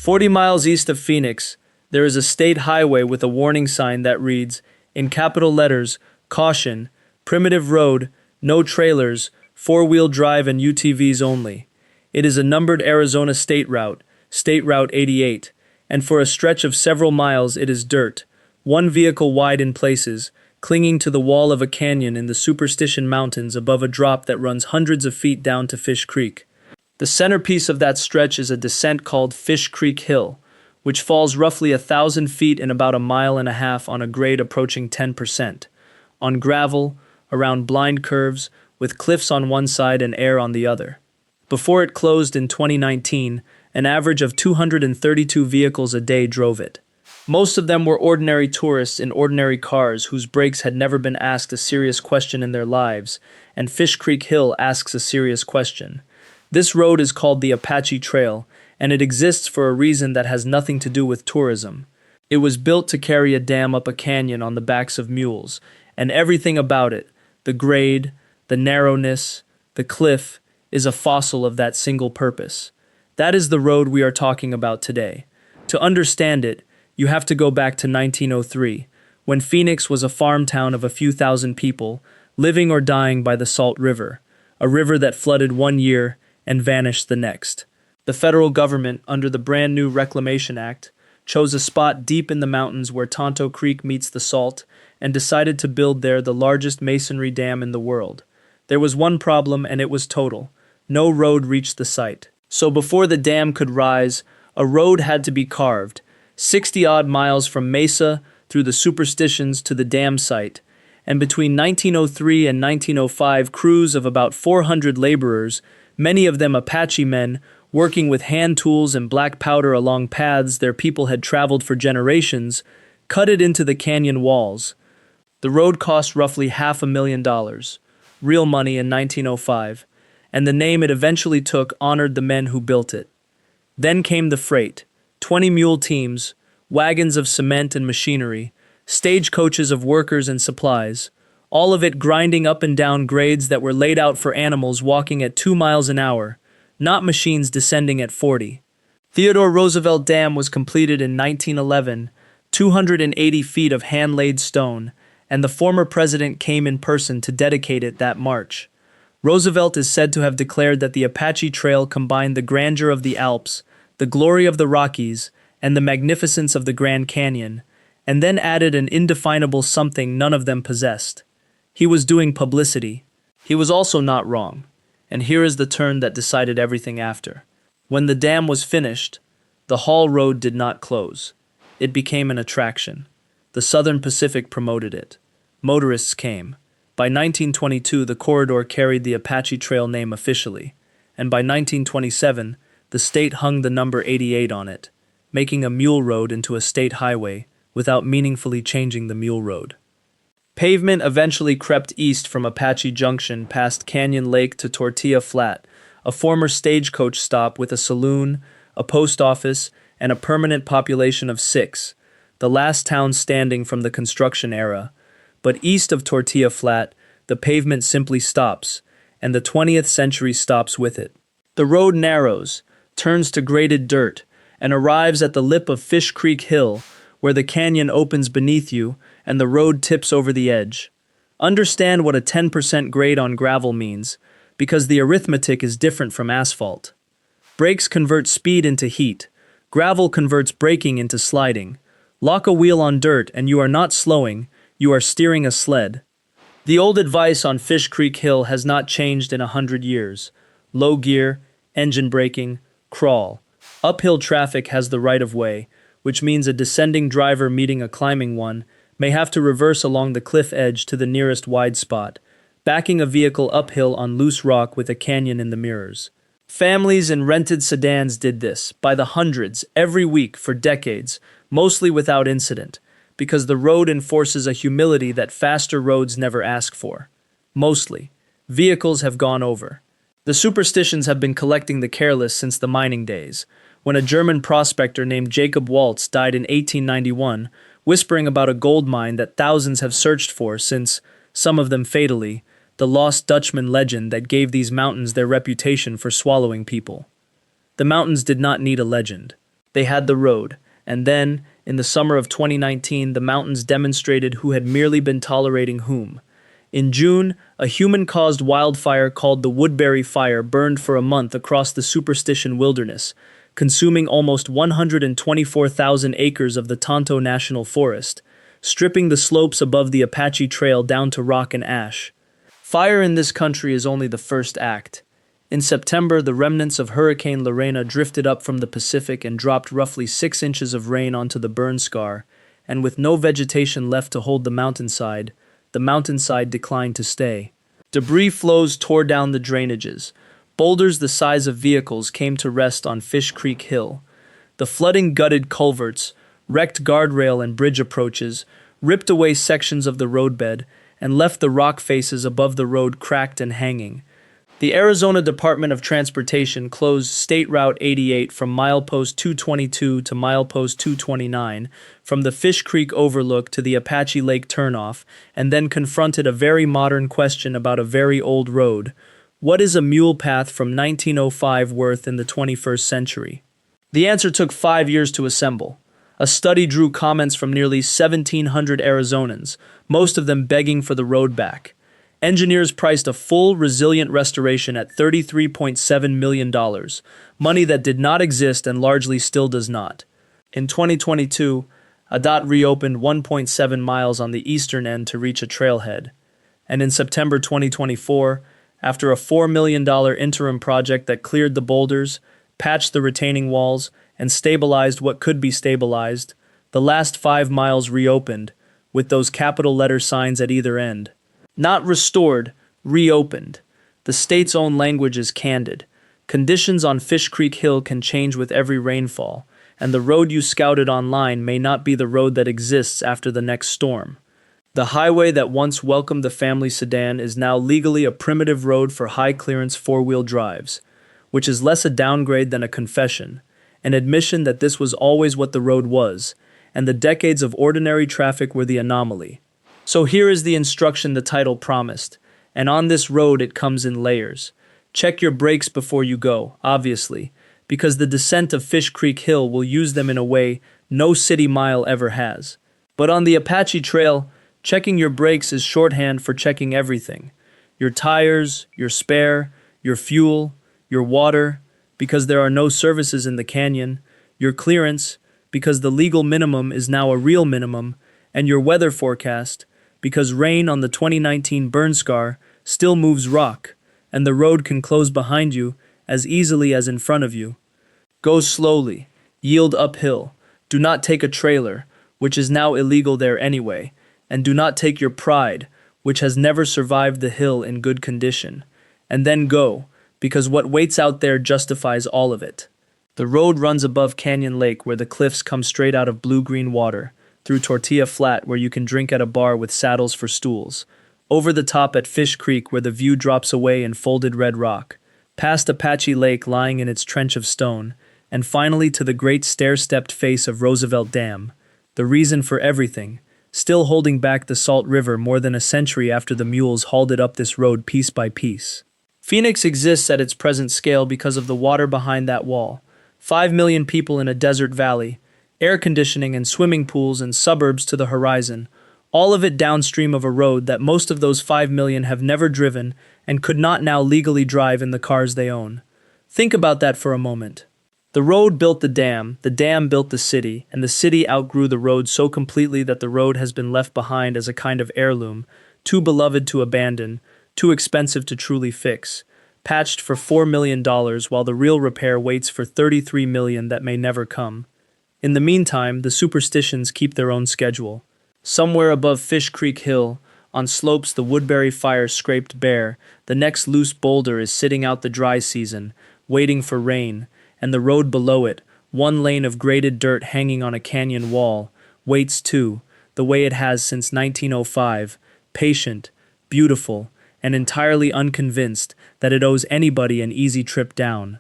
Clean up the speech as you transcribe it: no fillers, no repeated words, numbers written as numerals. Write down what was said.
40 miles east of Phoenix, there is a state highway with a warning sign that reads, in capital letters, "Caution, primitive road, no trailers, four-wheel drive and UTVs only." It is a numbered Arizona State Route 88, and for a stretch of several miles it is dirt, one vehicle wide in places, clinging to the wall of a canyon in the Superstition Mountains above a drop that runs hundreds of feet down to Fish Creek. The centerpiece of that stretch is a descent called Fish Creek Hill, which falls roughly 1,000 feet in about a mile and a half on a grade approaching 10%, on gravel, around blind curves, with cliffs on one side and air on the other. Before it closed in 2019, an average of 232 vehicles a day drove it. Most of them were ordinary tourists in ordinary cars whose brakes had never been asked a serious question in their lives, and Fish Creek Hill asks a serious question. This road is called the Apache Trail, and it exists for a reason that has nothing to do with tourism. It was built to carry a dam up a canyon on the backs of mules, and everything about it, the grade, the narrowness, the cliff, is a fossil of that single purpose. That is the road we are talking about today. To understand it, you have to go back to 1903, when Phoenix was a farm town of a few thousand people, living or dying by the Salt River, a river that flooded one year and vanished the next. The federal government, under the brand new Reclamation Act, chose a spot deep in the mountains where Tonto Creek meets the Salt and decided to build there the largest masonry dam in the world. There was one problem, and it was total. No road reached the site. So before the dam could rise, a road had to be carved, 60-odd miles from Mesa through the Superstitions to the dam site, and between 1903 and 1905 crews of about 400 laborers, many of them Apache men, working with hand tools and black powder along paths their people had traveled for generations, cut it into the canyon walls. The road cost roughly $500,000, real money in 1905, and the name it eventually took honored the men who built it. Then came the freight, 20 mule teams, wagons of cement and machinery, stagecoaches of workers and supplies, all of it grinding up and down grades that were laid out for animals walking at 2 miles an hour, not machines descending at 40. Theodore Roosevelt Dam was completed in 1911, 280 feet of hand-laid stone, and the former president came in person to dedicate it that March. Roosevelt is said to have declared that the Apache Trail combined the grandeur of the Alps, the glory of the Rockies, and the magnificence of the Grand Canyon, and then added an indefinable something none of them possessed. He was doing publicity. He was also not wrong, and here is the turn that decided everything after. When the dam was finished, the Hall Road did not close. It became an attraction. The Southern Pacific promoted it. Motorists came. By 1922, the corridor carried the Apache Trail name officially, and by 1927, the state hung the number 88 on it, making a mule road into a state highway without meaningfully changing the mule road. Pavement eventually crept east from Apache Junction past Canyon Lake to Tortilla Flat, a former stagecoach stop with a saloon, a post office, and a permanent population of 6, the last town standing from the construction era. But east of Tortilla Flat, the pavement simply stops, and the 20th century stops with it. The road narrows, turns to graded dirt, and arrives at the lip of Fish Creek Hill, where the canyon opens beneath you and the road tips over the edge. Understand what a 10% grade on gravel means, because the arithmetic is different from asphalt. Brakes convert speed into heat. Gravel converts braking into sliding. Lock a wheel on dirt and you are not slowing, you are steering a sled. The old advice on Fish Creek Hill has not changed in 100 years. Low gear, engine braking, crawl. Uphill traffic has the right of way, which means a descending driver meeting a climbing one may have to reverse along the cliff edge to the nearest wide spot, backing a vehicle uphill on loose rock with a canyon in the mirrors. Families in rented sedans did this, by the hundreds, every week for decades, mostly without incident, because the road enforces a humility that faster roads never ask for. Mostly. Vehicles have gone over. The superstitions have been collecting the careless since the mining days, when a German prospector named Jacob Waltz died in 1891, whispering about a gold mine that thousands have searched for since, some of them fatally, the lost Dutchman legend that gave these mountains their reputation for swallowing people. The mountains did not need a legend. They had the road, and then, in the summer of 2019, the mountains demonstrated who had merely been tolerating whom. In June, a human-caused wildfire called the Woodbury Fire burned for a month across the Superstition Wilderness, consuming almost 124,000 acres of the Tonto National Forest, stripping the slopes above the Apache Trail down to rock and ash. Fire in this country is only the first act. In September, the remnants of Hurricane Lorena drifted up from the Pacific and dropped roughly 6 inches of rain onto the burn scar, and with no vegetation left to hold the mountainside declined to stay. Debris flows tore down the drainages. Boulders the size of vehicles came to rest on Fish Creek Hill. The flooding gutted culverts, wrecked guardrail and bridge approaches, ripped away sections of the roadbed, and left the rock faces above the road cracked and hanging. The Arizona Department of Transportation closed State Route 88 from milepost 222 to milepost 229, from the Fish Creek Overlook to the Apache Lake turnoff, and then confronted a very modern question about a very old road. What is a mule path from 1905 worth in the 21st century? The answer took 5 years to assemble. A study drew comments from nearly 1,700 Arizonans, most of them begging for the road back. Engineers priced a full, resilient restoration at $33.7 million, money that did not exist and largely still does not. In 2022, ADOT reopened 1.7 miles on the eastern end to reach a trailhead. And in September 2024, after a $4 million interim project that cleared the boulders, patched the retaining walls, and stabilized what could be stabilized, the last 5 miles reopened, with those capital letter signs at either end. Not restored, reopened. The state's own language is candid. Conditions on Fish Creek Hill can change with every rainfall, and the road you scouted online may not be the road that exists after the next storm. The highway that once welcomed the family sedan is now legally a primitive road for high-clearance four-wheel drives, which is less a downgrade than a confession, an admission that this was always what the road was, and the decades of ordinary traffic were the anomaly. So here is the instruction the title promised, and on this road it comes in layers. Check your brakes before you go, obviously, because the descent of Fish Creek Hill will use them in a way no city mile ever has. But on the Apache Trail, checking your brakes is shorthand for checking everything. Your tires, your spare, your fuel, your water, because there are no services in the canyon, your clearance, because the legal minimum is now a real minimum, and your weather forecast, because rain on the 2019 burn scar still moves rock, and the road can close behind you as easily as in front of you. Go slowly, yield uphill, do not take a trailer, which is now illegal there anyway, and do not take your pride, which has never survived the hill in good condition, and then go, because what waits out there justifies all of it. The road runs above Canyon Lake where the cliffs come straight out of blue-green water, through Tortilla Flat where you can drink at a bar with saddles for stools, over the top at Fish Creek where the view drops away in folded red rock, past Apache Lake lying in its trench of stone, and finally to the great stair-stepped face of Roosevelt Dam, the reason for everything, still holding back the Salt River more than a century after the mules hauled it up this road piece by piece. Phoenix exists at its present scale because of the water behind that wall. 5 million people in a desert valley, air conditioning and swimming pools and suburbs to the horizon, all of it downstream of a road that most of those 5 million have never driven and could not now legally drive in the cars they own. Think about that for a moment. The road built the dam built the city, and the city outgrew the road so completely that the road has been left behind as a kind of heirloom, too beloved to abandon, too expensive to truly fix, patched for $4 million while the real repair waits for $33 million that may never come. In the meantime, the superstitions keep their own schedule. Somewhere above Fish Creek Hill, on slopes the Woodbury Fire scraped bare, the next loose boulder is sitting out the dry season, waiting for rain, and the road below it, one lane of graded dirt hanging on a canyon wall, waits too, the way it has since 1905, patient, beautiful, and entirely unconvinced that it owes anybody an easy trip down.